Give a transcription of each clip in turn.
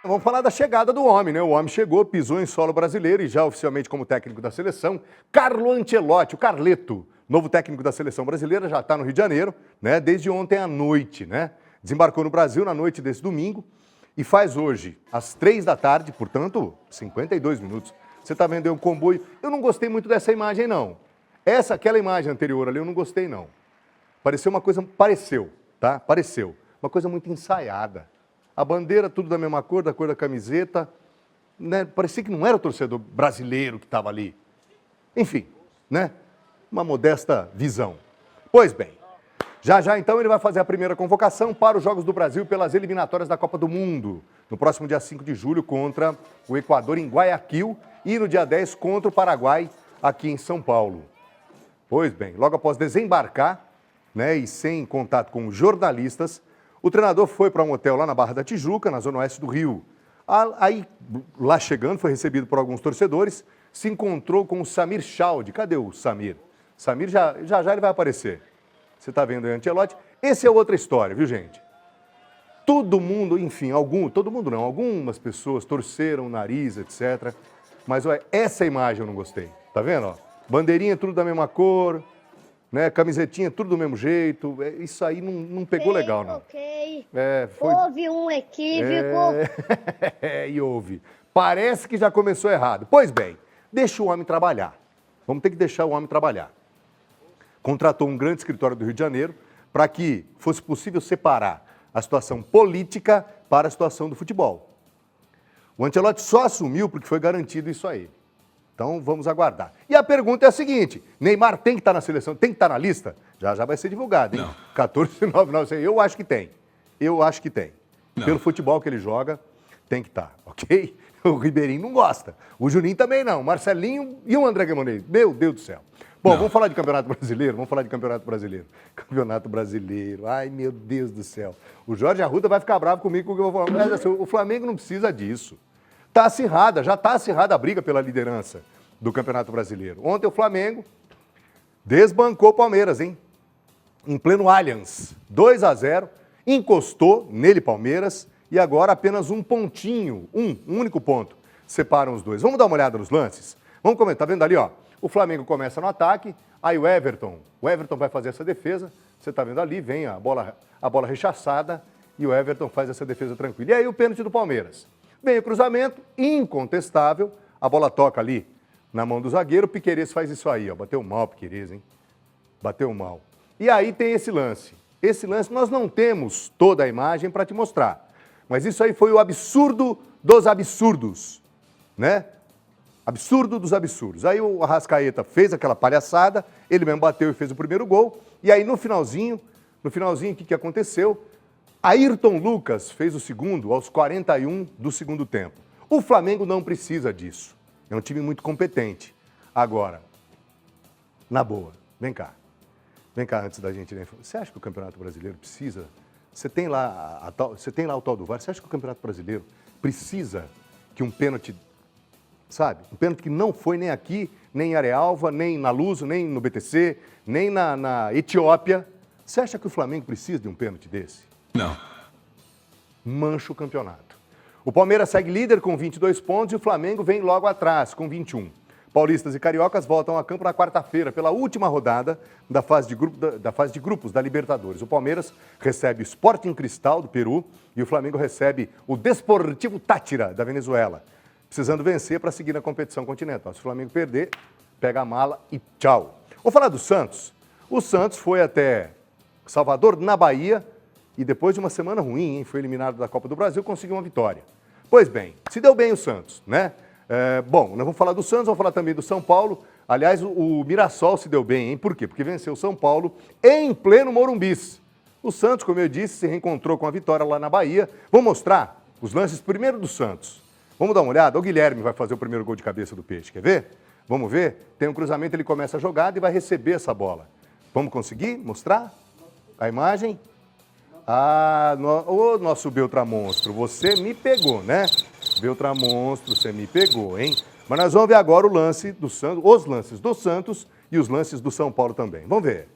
Vamos falar da chegada do homem, né? O homem chegou, pisou em solo brasileiro e já oficialmente como técnico da seleção, Carlo Ancelotti, o Carleto, novo técnico da seleção brasileira, já está no Rio de Janeiro, né? Desde ontem à noite, né? Desembarcou no Brasil na noite desse domingo e faz hoje, às 3 da tarde, portanto, 52 minutos. Você está vendo aí um comboio. Eu não gostei muito dessa imagem, não. Aquela imagem anterior ali, eu não gostei, não. Pareceu uma coisa, tá? Pareceu. Uma coisa muito ensaiada. A bandeira, tudo da mesma cor, da cor da camiseta, né? Parecia que não era o torcedor brasileiro que estava ali. Enfim, né? Uma modesta visão. Pois bem, já então ele vai fazer a primeira convocação para os Jogos do Brasil pelas eliminatórias da Copa do Mundo, no próximo dia 5 de julho contra o Equador em Guayaquil e no dia 10 contra o Paraguai aqui em São Paulo. Pois bem, logo após desembarcar, né, e sem contato com jornalistas, o treinador foi para um hotel lá na Barra da Tijuca, na zona oeste do Rio. Aí, lá chegando, foi recebido por alguns torcedores, se encontrou com o Samir Chaldi. Cadê o Samir? Samir já ele vai aparecer. Você está vendo aí o Ancelotti? Essa é outra história, viu, gente? Todo mundo, enfim, todo mundo não, algumas pessoas torceram o nariz, etc. Mas, olha, essa imagem eu não gostei. Tá vendo, ó? Bandeirinha tudo da mesma cor, né? Camisetinha tudo do mesmo jeito. Isso aí não pegou legal, não. Ok. Foi... Houve um equívoco. E houve. Parece que já começou errado. Pois bem, deixa o homem trabalhar. Vamos ter que deixar o homem trabalhar. Contratou um grande escritório do Rio de Janeiro para que fosse possível separar a situação política para a situação do futebol. O Ancelotti só assumiu porque foi garantido isso aí. Então, vamos aguardar. E a pergunta é a seguinte, Neymar tem que estar na seleção, tem que estar na lista? Já vai ser divulgado, hein? Não. 14,99, eu acho que tem. Eu acho que tem. Não. Pelo futebol que ele joga, tem que estar, ok? O Ribeirinho não gosta. O Juninho também não. O Marcelinho e o André Guimarães. Meu Deus do céu. Bom, Não. vamos falar de Campeonato Brasileiro? Vamos falar de Campeonato Brasileiro. Campeonato Brasileiro. Ai, meu Deus do céu. O Jorge Arruda vai ficar bravo comigo porque eu vou falar. Mas assim, o Flamengo não precisa disso. Está acirrada, já está acirrada a briga pela liderança do Campeonato Brasileiro. Ontem o Flamengo desbancou o Palmeiras, hein? Em pleno Allianz. 2-0, encostou nele Palmeiras e agora apenas um pontinho, um único ponto, separam os dois. Vamos dar uma olhada nos lances? Vamos comentar, tá vendo ali, ó? O Flamengo começa no ataque, aí o Everton vai fazer essa defesa, você está vendo ali, vem a bola rechaçada e o Everton faz essa defesa tranquila. E aí o pênalti do Palmeiras. Vem o cruzamento, incontestável, a bola toca ali na mão do zagueiro, o Piquerez faz isso aí, ó. Bateu mal o Piquerez, hein? Bateu mal. E aí tem esse lance. Esse lance nós não temos toda a imagem para te mostrar. Mas isso aí foi o absurdo dos absurdos, né? Absurdo dos absurdos. Aí o Arrascaeta fez aquela palhaçada, ele mesmo bateu e fez o primeiro gol. E aí no finalzinho, o que aconteceu? Ayrton Lucas fez o segundo aos 41 do segundo tempo. O Flamengo não precisa disso. É um time muito competente. Agora, na boa, vem cá. Vem cá antes da gente... Você acha que o Campeonato Brasileiro precisa... Você tem lá o tal do VAR. Você acha que o Campeonato Brasileiro precisa que um pênalti... Sabe? Um pênalti que não foi nem aqui, nem em Arealva, nem na Luso, nem no BTC, nem na Etiópia. Você acha que o Flamengo precisa de um pênalti desse? Não. Mancha o campeonato. O Palmeiras segue líder com 22 pontos e o Flamengo vem logo atrás, com 21. Paulistas e cariocas voltam a campo na quarta-feira, pela última rodada da fase de grupos da Libertadores. O Palmeiras recebe o Sporting Cristal, do Peru, e o Flamengo recebe o Desportivo Táchira, da Venezuela. Precisando vencer para seguir na competição continental. Se o Flamengo perder, pega a mala e tchau. Vamos falar do Santos. O Santos foi até Salvador, na Bahia, e depois de uma semana ruim, hein, foi eliminado da Copa do Brasil, conseguiu uma vitória. Pois bem, se deu bem o Santos, né? Bom, nós vamos falar do Santos, vamos falar também do São Paulo. Aliás, o Mirassol se deu bem, hein? Por quê? Porque venceu o São Paulo em pleno Morumbis. O Santos, como eu disse, se reencontrou com a vitória lá na Bahia. Vou mostrar os lances primeiro do Santos. Vamos dar uma olhada? O Guilherme vai fazer o primeiro gol de cabeça do Peixe, quer ver? Vamos ver? Tem um cruzamento, ele começa a jogada e vai receber essa bola. Vamos conseguir mostrar a imagem? Ô nosso Beltramonstro, você me pegou, né? Beltramonstro, você me pegou, hein? Mas nós vamos ver agora o lance do Santos, os lances do Santos e os lances do São Paulo também. Vamos ver.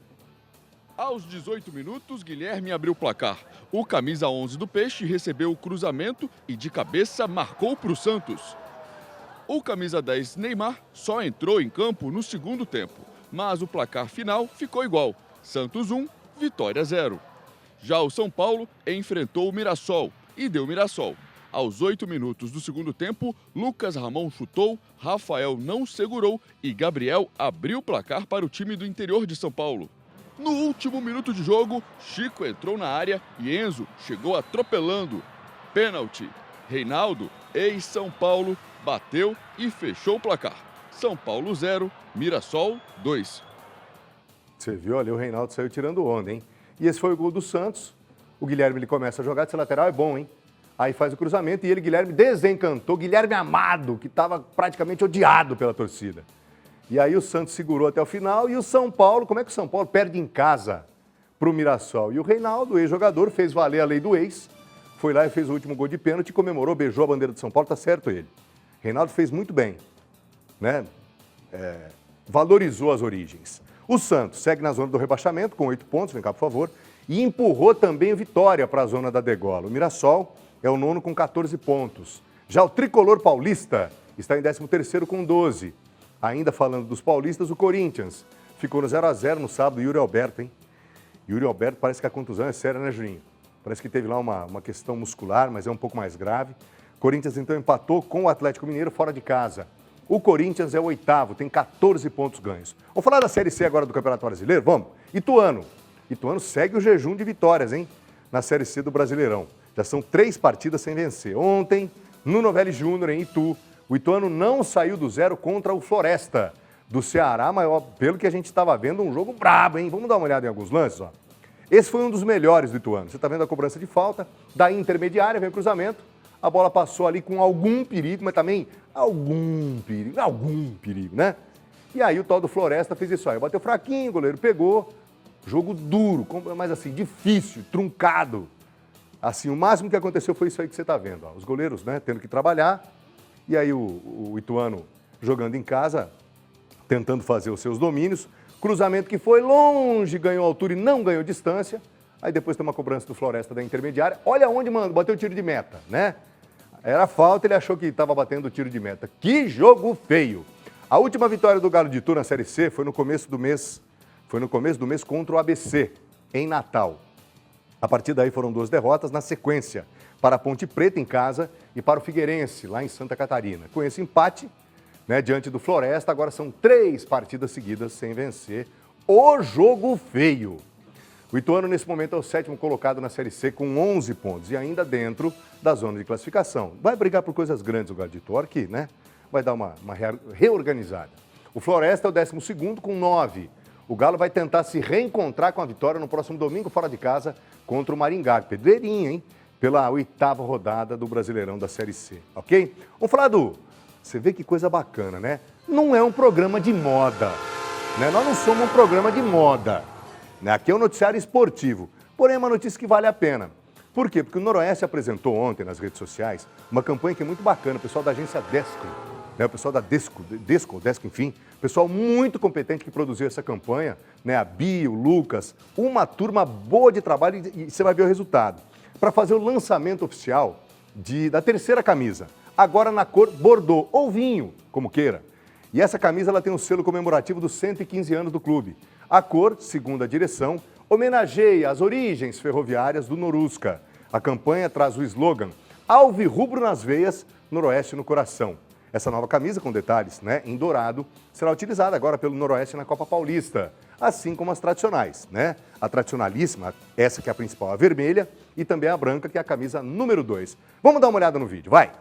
Aos 18 minutos, Guilherme abriu o placar. O camisa 11 do Peixe recebeu o cruzamento e de cabeça marcou para o Santos. O camisa 10, Neymar, só entrou em campo no segundo tempo, mas o placar final ficou igual. Santos 1, Vitória 0. Já o São Paulo enfrentou o Mirassol e deu Mirassol. Aos 8 minutos do segundo tempo, Lucas Ramon chutou, Rafael não segurou e Gabriel abriu o placar para o time do interior de São Paulo. No último minuto de jogo, Chico entrou na área e Enzo chegou atropelando. Pênalti. Reinaldo, ex-São Paulo, bateu e fechou o placar. São Paulo 0, Mirassol 2. Você viu ali, o Reinaldo saiu tirando onda, hein? E esse foi o gol do Santos. O Guilherme ele começa a jogar, esse lateral é bom, hein? Aí faz o cruzamento e ele, Guilherme, desencantou. Guilherme amado, que estava praticamente odiado pela torcida. E aí o Santos segurou até o final e o São Paulo, como é que o São Paulo perde em casa para o Mirassol? E o Reinaldo, ex-jogador, fez valer a lei do ex, foi lá e fez o último gol de pênalti, comemorou, beijou a bandeira de São Paulo, tá certo ele. Reinaldo fez muito bem, né? Valorizou as origens. O Santos segue na zona do rebaixamento com 8 pontos, vem cá por favor, e empurrou também o Vitória para a zona da degola. O Mirassol é o nono com 14 pontos. Já o tricolor paulista está em 13º com 12. Ainda falando dos paulistas, o Corinthians ficou no 0-0 no sábado, Yuri Alberto, hein? Yuri Alberto parece que a contusão é séria, né, Juninho? Parece que teve lá uma questão muscular, mas é um pouco mais grave. Corinthians então empatou com o Atlético Mineiro fora de casa. O Corinthians é o 8º, tem 14 pontos ganhos. Vamos falar da Série C agora do Campeonato Brasileiro? Vamos? Ituano. Ituano segue o jejum de vitórias, hein? Na Série C do Brasileirão. Já são 3 partidas sem vencer. Ontem, no Novelli Júnior, em Itu, o Ituano não saiu do zero contra o Floresta do Ceará, mas ó, pelo que a gente estava vendo, um jogo brabo, hein? Vamos dar uma olhada em alguns lances, ó. Esse foi um dos melhores do Ituano. Você está vendo a cobrança de falta, da intermediária, vem o cruzamento, a bola passou ali com algum perigo, mas também algum perigo, né? E aí o tal do Floresta fez isso aí, bateu fraquinho, o goleiro pegou, jogo duro, mas assim, difícil, truncado. Assim, o máximo que aconteceu foi isso aí que você está vendo, ó. Os goleiros, né, tendo que trabalhar, e aí o Ituano jogando em casa, tentando fazer os seus domínios, cruzamento que foi longe, ganhou altura e não ganhou distância, aí depois tem uma cobrança do Floresta da intermediária, olha onde, mano, bateu o tiro de meta, né? Era falta, ele achou que estava batendo o tiro de meta. Que jogo feio! A última vitória do Galo de Itu na Série C foi no começo do mês contra o ABC, em Natal. A partir daí foram 2 derrotas na sequência, para a Ponte Preta em casa e para o Figueirense, lá em Santa Catarina. Com esse empate, né, diante do Floresta, agora são 3 partidas seguidas sem vencer. O jogo feio! O Ituano, nesse momento, é o 7º colocado na Série C com 11 pontos e ainda dentro da zona de classificação. Vai brigar por coisas grandes o Galo de Itu, aqui, né? Vai dar uma reorganizada. O Floresta é o 12º com 9. O Galo vai tentar se reencontrar com a vitória no próximo domingo, fora de casa, contra o Maringá. Pedreirinha, hein? Pela 8ª rodada do Brasileirão da Série C, ok? Vamos falar do... Você vê que coisa bacana, né? Não é um programa de moda, né? Nós não somos um programa de moda. Aqui é um noticiário esportivo, porém é uma notícia que vale a pena. Por quê? Porque o Noroeste apresentou ontem nas redes sociais uma campanha que é muito bacana, o pessoal da agência Desco, né? O pessoal da Desco, enfim, pessoal muito competente que produziu essa campanha, né? A Bia, o Lucas, uma turma boa de trabalho e você vai ver o resultado. Para fazer o lançamento oficial da 3ª camisa, agora na cor Bordeaux ou vinho, como queira. E essa camisa ela tem um selo comemorativo dos 115 anos do clube. A cor, segundo a direção, homenageia as origens ferroviárias do Norusca. A campanha traz o slogan Alvirrubro nas veias, Noroeste no coração. Essa nova camisa, com detalhes, né, em dourado, será utilizada agora pelo Noroeste na Copa Paulista, assim como as tradicionais, né? A tradicionalíssima, essa que é a principal, a vermelha, e também a branca, que é a camisa número 2. Vamos dar uma olhada no vídeo, vai!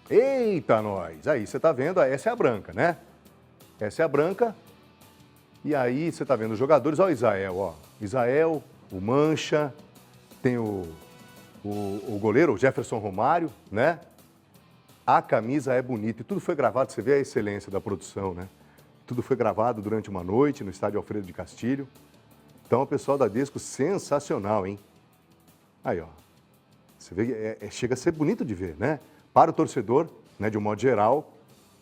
Eita, nós! Aí, você tá vendo, essa é a branca, né? Essa é a branca. E aí, você tá vendo os jogadores, ó, o Isael, ó. Isael, o Mancha, tem o goleiro, o Jefferson Romário, né? A camisa é bonita e tudo foi gravado, você vê a excelência da produção, né? Tudo foi gravado durante uma noite no estádio Alfredo de Castilho. Então, o pessoal da Desco, sensacional, hein? Aí, ó. Você vê, chega a ser bonito de ver, né? Para o torcedor, né, de um modo geral,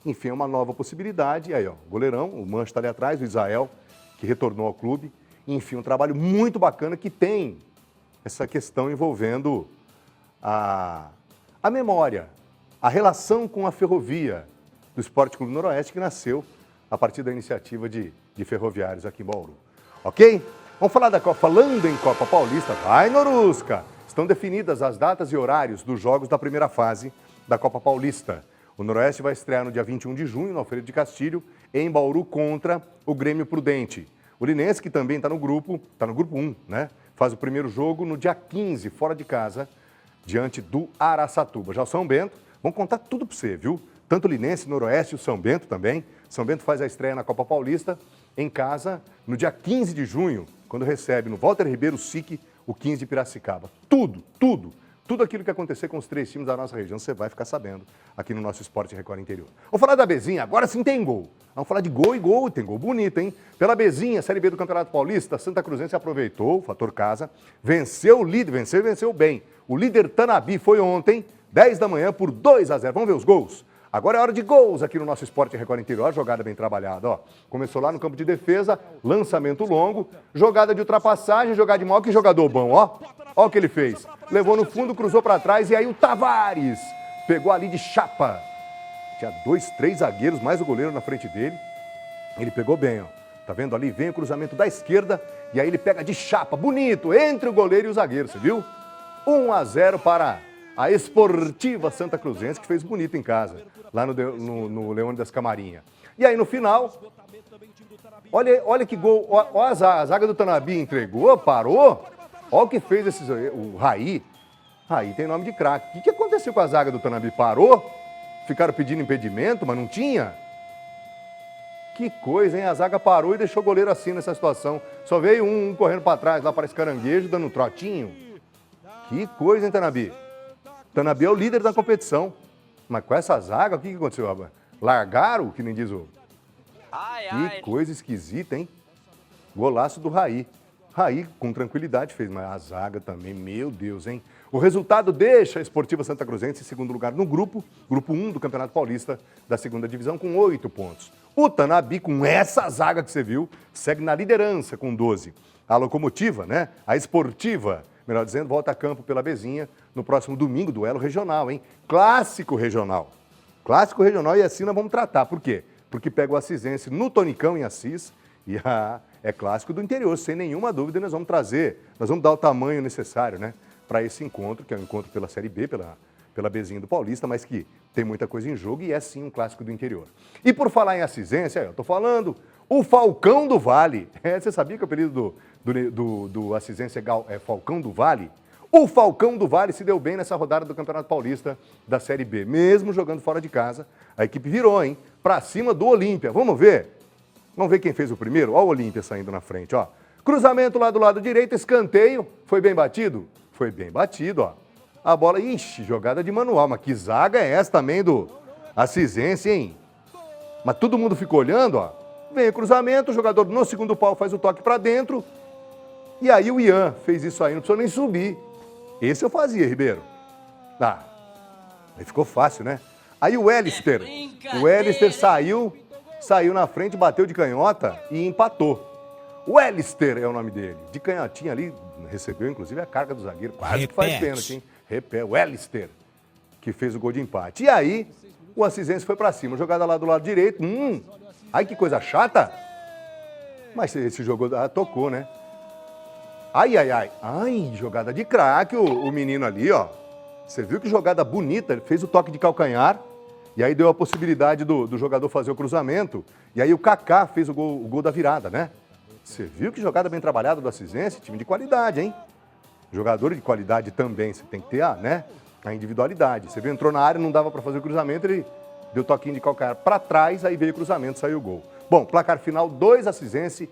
Enfim, é uma nova possibilidade. E aí, ó, goleirão, o Mancha está ali atrás, o Israel, que retornou ao clube. Enfim, um trabalho muito bacana que tem essa questão envolvendo a memória, a relação com a ferrovia do Esporte Clube Noroeste, que nasceu a partir da iniciativa de ferroviários aqui em Bauru. Ok? Vamos falar da Copa. Falando em Copa Paulista, vai Norusca! Estão definidas as datas e horários dos jogos da primeira fase da Copa Paulista. O Noroeste vai estrear no dia 21 de junho, no Alfredo de Castilho, em Bauru, contra o Grêmio Prudente. O Linense, que também está no grupo 1, né? Faz o primeiro jogo no dia 15, fora de casa, diante do Araçatuba. Já o São Bento, vamos contar tudo para você, viu? Tanto o Linense, Noroeste e o São Bento também. São Bento faz a estreia na Copa Paulista em casa no dia 15 de junho, quando recebe no Walter Ribeiro SIC o 15 de Piracicaba. Tudo aquilo que acontecer com os 3 times da nossa região, você vai ficar sabendo aqui no nosso Esporte Record Interior. Vamos falar da Bezinha, agora sim tem gol. Vamos falar de gol e gol, tem gol bonito, hein? Pela Bezinha, Série B do Campeonato Paulista, Santa Cruzense aproveitou o fator casa, venceu o líder, venceu bem. O líder Tanabi foi ontem, 10 da manhã, por 2-0. Vamos ver os gols? Agora é hora de gols aqui no nosso Esporte Record Interior. Jogada bem trabalhada, ó. Começou lá no campo de defesa, lançamento longo, jogada de ultrapassagem, jogada de mal, que jogador bom, ó. Ó o que ele fez. Levou no fundo, cruzou para trás e aí o Tavares pegou ali de chapa. Tinha 2, 3 zagueiros, mais o goleiro na frente dele. Ele pegou bem, ó. Tá vendo ali? Vem o cruzamento da esquerda e aí ele pega de chapa, bonito, entre o goleiro e o zagueiro, você viu? 1-0 para a Esportiva Santa Cruzense, que fez bonito em casa, lá no Leone das Camarinhas. E aí no final, olha que gol, ó, a zaga do Tanabi entregou, parou, olha o que fez o Raí. Raí tem nome de craque. O que aconteceu com a zaga do Tanabi? Parou? Ficaram pedindo impedimento, mas não tinha? Que coisa, hein? A zaga parou e deixou o goleiro assim nessa situação. Só veio um correndo para trás, lá parece caranguejo, dando um trotinho. Que coisa, hein, Tanabi? Tanabi é o líder da competição. Mas com essa zaga, o que aconteceu, rapaz? Largaram, que nem diz o... Que coisa esquisita, hein? Golaço do Raí. Raí, com tranquilidade, fez, mas a zaga também, meu Deus, hein? O resultado deixa a Esportiva Santa Cruzense em segundo lugar no grupo 1 do Campeonato Paulista da segunda divisão, com 8 pontos. O Tanabi, com essa zaga que você viu, segue na liderança com 12. A Locomotiva, né? A Esportiva, melhor dizendo, volta a campo pela Bezinha no próximo domingo, duelo regional, hein? Clássico regional. Clássico regional e assim nós vamos tratar. Por quê? Porque pega o Assisense no Tonicão, em Assis, e é clássico do interior, sem nenhuma dúvida, nós vamos dar o tamanho necessário, né? Para esse encontro, que é um encontro pela Série B, pela Bezinha do Paulista, mas que tem muita coisa em jogo e é sim um clássico do interior. E por falar em Assisense, eu estou falando, o Falcão do Vale. Você sabia que o apelido do Assisense é Falcão do Vale? O Falcão do Vale se deu bem nessa rodada do Campeonato Paulista da Série B. Mesmo jogando fora de casa, a equipe virou, hein? Para cima do Olímpia. Vamos ver? Vamos ver quem fez o primeiro? Ó o Olímpia saindo na frente, ó. Cruzamento lá do lado direito, escanteio. Foi bem batido? Foi bem batido, ó. A bola, ixi, jogada de manual. Mas que zaga é essa também do Assisense, hein? Mas todo mundo ficou olhando, ó. Vem o cruzamento, o jogador no segundo pau faz o toque para dentro. E aí o Ian fez isso aí, não precisou nem subir. Esse eu fazia, Ribeiro. Aí ficou fácil, né? Aí o Wellister saiu na frente, bateu de canhota e empatou. O Wellister é o nome dele. De canhotinha ali, recebeu inclusive a carga do zagueiro. Quase que faz pênalti, hein? O Wellister, que fez o gol de empate. E aí, o Assisense foi pra cima. Jogada lá do lado direito. Ai, que coisa chata. Mas esse jogo tocou, né? Ai, jogada de craque o menino ali, ó. Você viu que jogada bonita, ele fez o toque de calcanhar e aí deu a possibilidade do jogador fazer o cruzamento. E aí o Kaká fez o gol da virada, né? Você viu que jogada bem trabalhada do Assisense, time de qualidade, hein? Jogador de qualidade também, você tem que ter a individualidade. Você viu, entrou na área, não dava para fazer o cruzamento, ele deu toquinho de calcanhar para trás, aí veio o cruzamento, saiu o gol. Bom, placar final, 2 Assisense,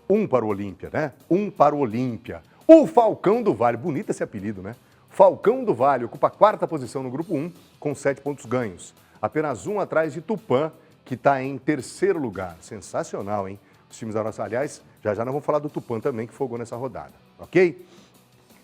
1 para o Olímpia, né? 1 para o Olímpia. O Falcão do Vale, bonito esse apelido, né? Falcão do Vale ocupa a 4ª posição no grupo 1, com 7 pontos ganhos. Apenas 1 atrás de Tupã, que está em 3º lugar. Sensacional, hein? Os times da nossa, aliás, já nós vamos falar do Tupã também, que folgou nessa rodada, ok?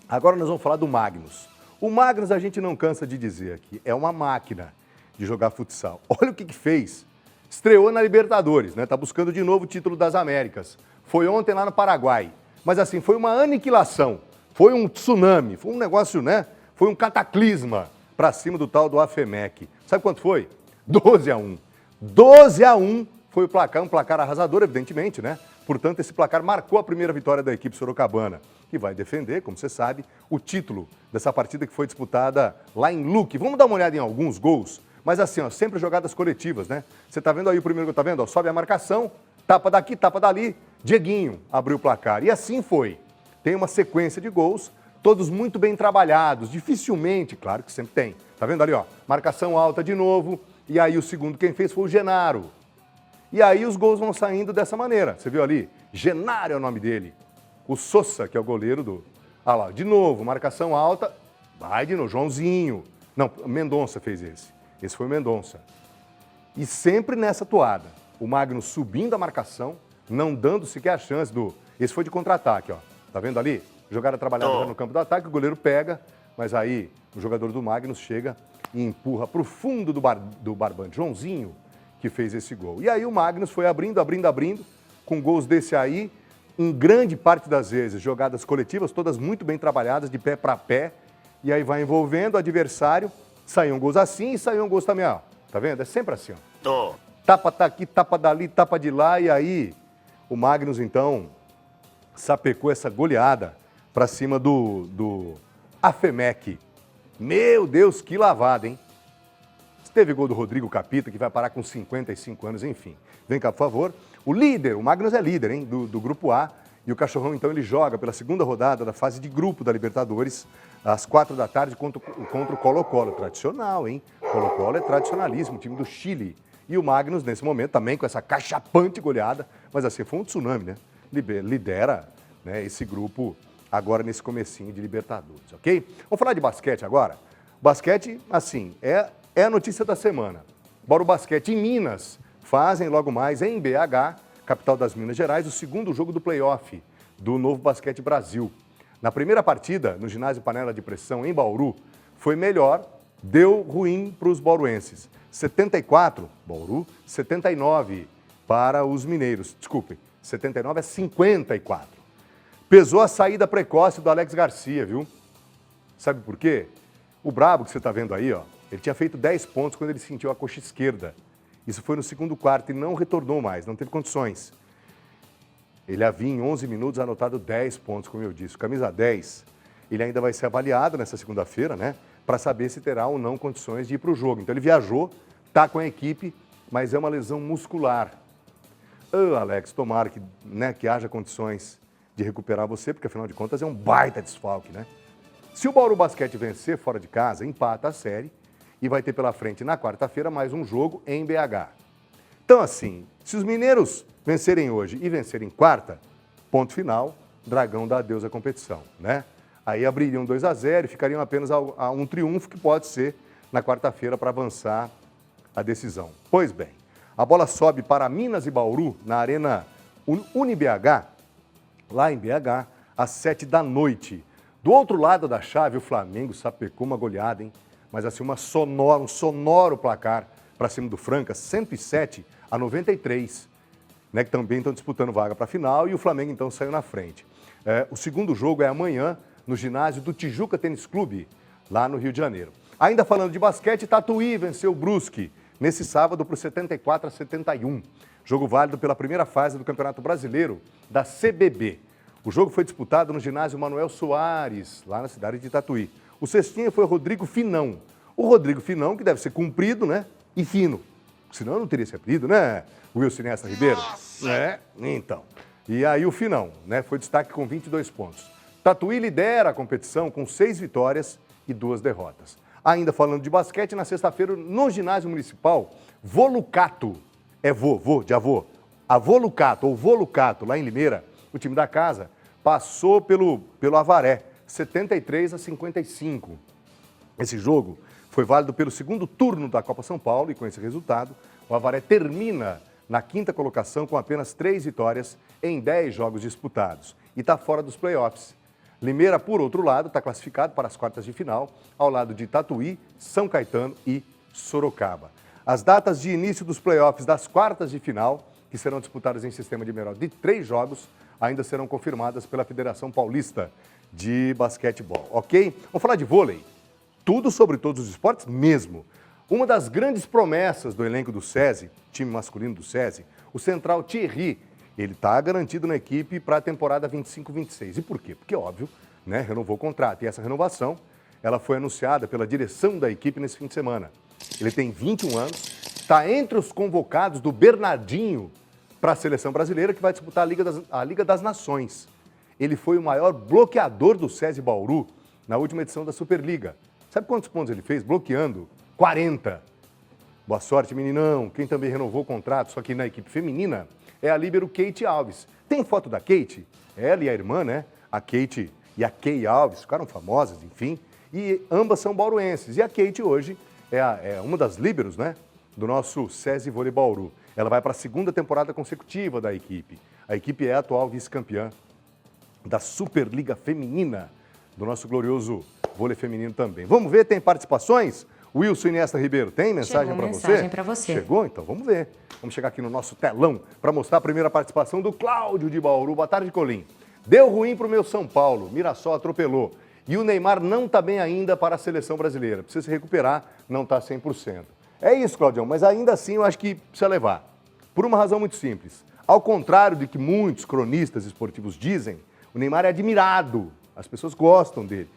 Agora nós vamos falar do Magnus. O Magnus, a gente não cansa de dizer aqui, é uma máquina. de jogar futsal. Olha o que fez. Estreou na Libertadores, né? Tá buscando de novo o título das Américas. Foi ontem lá no Paraguai. Mas assim, foi uma aniquilação. Foi um tsunami, foi um negócio, né? Foi um cataclisma para cima do tal do AFEMEC. Sabe quanto foi? 12-1. 12-1 foi o placar, um placar arrasador, evidentemente, né? Portanto, esse placar marcou a primeira vitória da equipe sorocabana, que vai defender, como você sabe, o título dessa partida que foi disputada lá em Luque. Vamos dar uma olhada em alguns gols, mas assim, ó, sempre jogadas coletivas, né? Você tá vendo aí o primeiro gol, tá vendo? Ó, sobe a marcação, tapa daqui, tapa dali, Dieguinho abriu o placar. E assim foi. Tem uma sequência de gols, todos muito bem trabalhados, dificilmente, claro que sempre tem. Tá vendo ali, ó? Marcação alta de novo, e aí o segundo quem fez foi o Genaro. E aí os gols vão saindo dessa maneira. Você viu ali? Genaro é o nome dele. O Sousa, que é o goleiro do... Ah lá, de novo, marcação alta, vai de novo, Joãozinho. Não, Mendonça fez esse. Esse foi o Mendonça. E sempre nessa toada. O Magno subindo a marcação, não dando sequer a chance do... Esse foi de contra-ataque, ó. Tá vendo ali? Jogada trabalhada já no campo do ataque, o goleiro pega, mas aí o jogador do Magnus chega e empurra para o fundo do barbante. Joãozinho que fez esse gol. E aí o Magnus foi abrindo, com gols desse aí, em grande parte das vezes, jogadas coletivas, todas muito bem trabalhadas, de pé para pé, e aí vai envolvendo o adversário, saíam gols assim e saíam gols também, ó. Tá vendo? É sempre assim, ó. Tapa daqui, tapa dali, tapa de lá, e aí o Magnus, então, sapecou essa goleada para cima do AFEMEC. Meu Deus, que lavada, hein? Teve gol do Rodrigo Capita, que vai parar com 55 anos, enfim. Vem cá, por favor. O líder, o Magnus é líder, hein, do Grupo A. E o Cachorrão, então, ele joga pela segunda rodada da fase de grupo da Libertadores, às 4 da tarde, contra o Colo-Colo. Tradicional, hein? Colo-Colo é tradicionalíssimo, time do Chile. E o Magnus, nesse momento, também com essa cachapante goleada, mas assim, foi um tsunami, né? Lidera, né, esse grupo agora nesse comecinho de Libertadores, ok? Vamos falar de basquete agora? Basquete, assim, é a notícia da semana. Bauru Basquete em Minas fazem logo mais em BH, capital das Minas Gerais, o segundo jogo do playoff do Novo Basquete Brasil. Na primeira partida, no ginásio Panela de Pressão em Bauru, foi melhor, deu ruim para os bauruenses. 74, Bauru, 79 para os mineiros. Desculpem, 79 a 54. Pesou a saída precoce do Alex Garcia, viu? Sabe por quê? O brabo que você está vendo aí, ó, ele tinha feito 10 pontos quando ele sentiu a coxa esquerda. Isso foi no segundo quarto e não retornou mais, não teve condições. Ele havia em 11 minutos anotado 10 pontos, como eu disse. O camisa 10, ele ainda vai ser avaliado nessa segunda-feira, né? Para saber se terá ou não condições de ir para o jogo. Então ele viajou, está com a equipe, mas é uma lesão muscular. Alex, tomara que, né, que haja condições de recuperar você, porque afinal de contas é um baita desfalque, né? Se o Bauru Basquete vencer fora de casa, empata a série e vai ter pela frente na quarta-feira mais um jogo em BH. Então assim, se os mineiros vencerem hoje e vencerem quarta, ponto final, Dragão dá adeus à competição, né? Aí abririam 2-0 e ficariam apenas a um triunfo que pode ser na quarta-feira para avançar a decisão. Pois bem, a bola sobe para Minas e Bauru na Arena UniBH, lá em BH, às 7 da noite. Do outro lado da chave, o Flamengo sapecou uma goleada, hein? Mas assim, um sonoro placar para cima do Franca, 107 a 93, né? Que também estão disputando vaga para a final e o Flamengo então saiu na frente. O segundo jogo é amanhã no ginásio do Tijuca Tênis Clube, lá no Rio de Janeiro. Ainda falando de basquete, Tatuí venceu o Brusque nesse sábado por 74 a 71. Jogo válido pela primeira fase do Campeonato Brasileiro da CBB. O jogo foi disputado no ginásio Manuel Soares, lá na cidade de Tatuí. O cestinha foi o Rodrigo Finão. O Rodrigo Finão, que deve ser comprido, né? E fino. Senão não teria esse apelido, né, Wilson Nesta Ribeiro? É, então. E aí o Finão, né? Foi destaque com 22 pontos. Tatuí lidera a competição com 6 vitórias e 2 derrotas. Ainda falando de basquete, na sexta-feira, no ginásio municipal, Volucato, de avô, a Volucato, ou Volucato, lá em Limeira, o time da casa, passou pelo Avaré, 73 a 55. Esse jogo foi válido pelo segundo turno da Copa São Paulo e com esse resultado, o Avaré termina na quinta colocação com apenas 3 vitórias em 10 jogos disputados e está fora dos playoffs. Limeira, por outro lado, está classificado para as quartas de final, ao lado de Tatuí, São Caetano e Sorocaba. As datas de início dos playoffs das quartas de final, que serão disputadas em sistema de melhor de 3 jogos, ainda serão confirmadas pela Federação Paulista de Basquetebol, ok? Vamos falar de vôlei. Tudo sobre todos os esportes mesmo. Uma das grandes promessas do elenco do SESI, time masculino do SESI, o central Thierry, ele está garantido na equipe para a temporada 25-26. E por quê? Porque, óbvio, né, renovou o contrato. E essa renovação, ela foi anunciada pela direção da equipe nesse fim de semana. Ele tem 21 anos, está entre os convocados do Bernardinho para a seleção brasileira, que vai disputar a Liga das Nações. Ele foi o maior bloqueador do SESI Bauru na última edição da Superliga. Sabe quantos pontos ele fez? Bloqueando 40. Boa sorte, meninão. Quem também renovou o contrato, só que na equipe feminina, é a líbero Kate Alves. Tem foto da Kate? Ela e a irmã, né? A Kate e a Kay Alves, ficaram famosas, enfim. E ambas são bauruenses. E a Kate hoje é uma das líberos, né? Do nosso SESI Vôlei Bauru. Ela vai para a 2ª temporada consecutiva da equipe. A equipe é a atual vice-campeã da Superliga Feminina, do nosso glorioso vôlei feminino também. Vamos ver, tem participações? Wilson Iniesta Ribeiro, tem mensagem para você? Mensagem para você. Chegou? Então vamos ver. Vamos chegar aqui no nosso telão para mostrar a primeira participação do Cláudio de Bauru. Boa tarde, Colim. Deu ruim para o meu São Paulo, Mirassol atropelou. E o Neymar não está bem ainda para a seleção brasileira. Precisa se recuperar, não está 100%. É isso, Claudião, mas ainda assim eu acho que precisa levar. Por uma razão muito simples. Ao contrário de que muitos cronistas esportivos dizem, o Neymar é admirado, as pessoas gostam dele.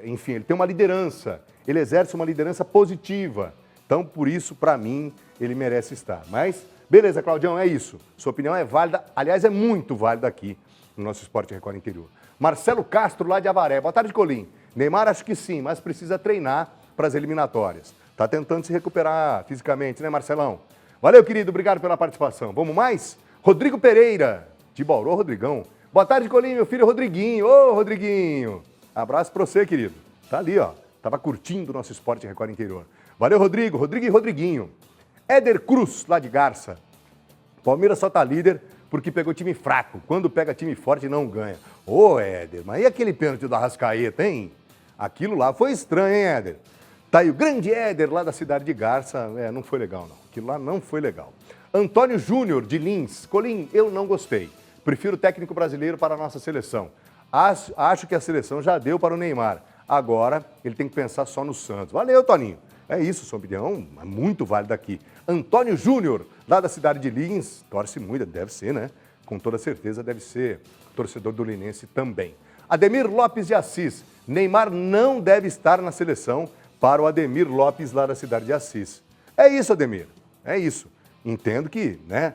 Enfim, ele tem uma liderança, ele exerce uma liderança positiva. Então, por isso, para mim, ele merece estar. Mas, beleza, Claudião, é isso. Sua opinião é válida, aliás, é muito válida aqui no nosso Esporte Record Interior. Marcelo Castro, lá de Avaré. Boa tarde, Colim. Neymar, acho que sim, mas precisa treinar para as eliminatórias. Está tentando se recuperar fisicamente, né, Marcelão? Valeu, querido, obrigado pela participação. Vamos mais? Rodrigo Pereira, de Bauru, Rodrigão. Boa tarde, Colim, meu filho Rodriguinho. Ô, Rodriguinho. Abraço para você, querido. Tá ali, ó. Tava curtindo o nosso Esporte Record Interior. Valeu, Rodrigo. Rodrigo e Rodriguinho. Éder Cruz, lá de Garça. Palmeiras só tá líder porque pegou time fraco. Quando pega time forte, não ganha. Ô, Éder, mas e aquele pênalti do Arrascaeta, hein? Aquilo lá foi estranho, hein, Éder? Tá aí o grande Éder, lá da cidade de Garça. Não foi legal, não. Aquilo lá não foi legal. Antônio Júnior, de Lins. Colim, eu não gostei. Prefiro o técnico brasileiro para a nossa seleção. Acho que a seleção já deu para o Neymar. Agora, ele tem que pensar só no Santos. Valeu, Toninho. É isso, sua opinião é muito válida aqui. Antônio Júnior, lá da cidade de Lins, torce muito, deve ser, né? Com toda certeza deve ser torcedor do Linense também. Ademir Lopes de Assis, Neymar não deve estar na seleção para o Ademir Lopes, lá da cidade de Assis. É isso, Ademir, é isso. Entendo que, né?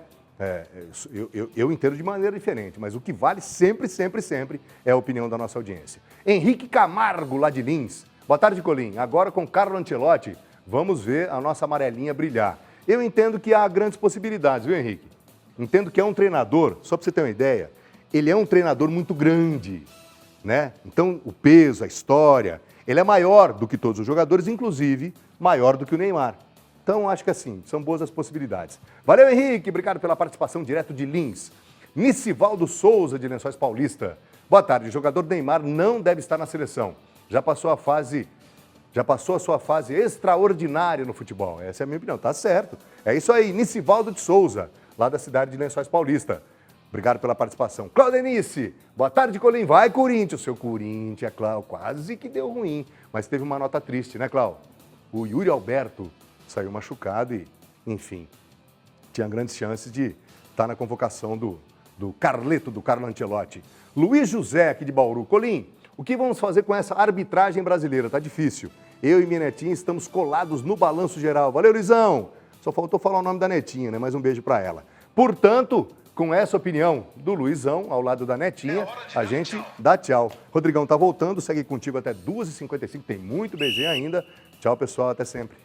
Eu entendo de maneira diferente, mas o que vale sempre, sempre, sempre é a opinião da nossa audiência. Henrique Camargo, lá de Lins. Boa tarde, Colim. Agora com Carlo Ancelotti, vamos ver a nossa amarelinha brilhar. Eu entendo que há grandes possibilidades, viu, Henrique? Entendo que é um treinador, só para você ter uma ideia, ele é um treinador muito grande, né? Então, o peso, a história, ele é maior do que todos os jogadores, inclusive maior do que o Neymar. Então, acho que assim, são boas as possibilidades. Valeu, Henrique. Obrigado pela participação direto de Lins. Nicivaldo Souza, de Lençóis Paulista. Boa tarde. O jogador Neymar não deve estar na seleção. Já passou a sua fase extraordinária no futebol. Essa é a minha opinião. Tá certo. É isso aí. Nicivaldo de Souza, lá da cidade de Lençóis Paulista. Obrigado pela participação. Claudenice. Boa tarde, Colim. Vai, Corinthians. Seu Corinthians, Cláudio. Quase que deu ruim. Mas teve uma nota triste, né, Cláudio? O Yuri Alberto saiu machucado e, enfim, tinha grandes chances de estar na convocação do Carleto, do Carlo Ancelotti. Luiz José, aqui de Bauru. Colim, o que vamos fazer com essa arbitragem brasileira? Tá difícil. Eu e minha netinha estamos colados no balanço geral. Valeu, Luizão! Só faltou falar o nome da netinha, né? Mais um beijo para ela. Portanto, com essa opinião do Luizão, ao lado da netinha, a gente dá tchau. Rodrigão tá voltando, segue contigo até 2h55, tem muito BG ainda. Tchau, pessoal, até sempre.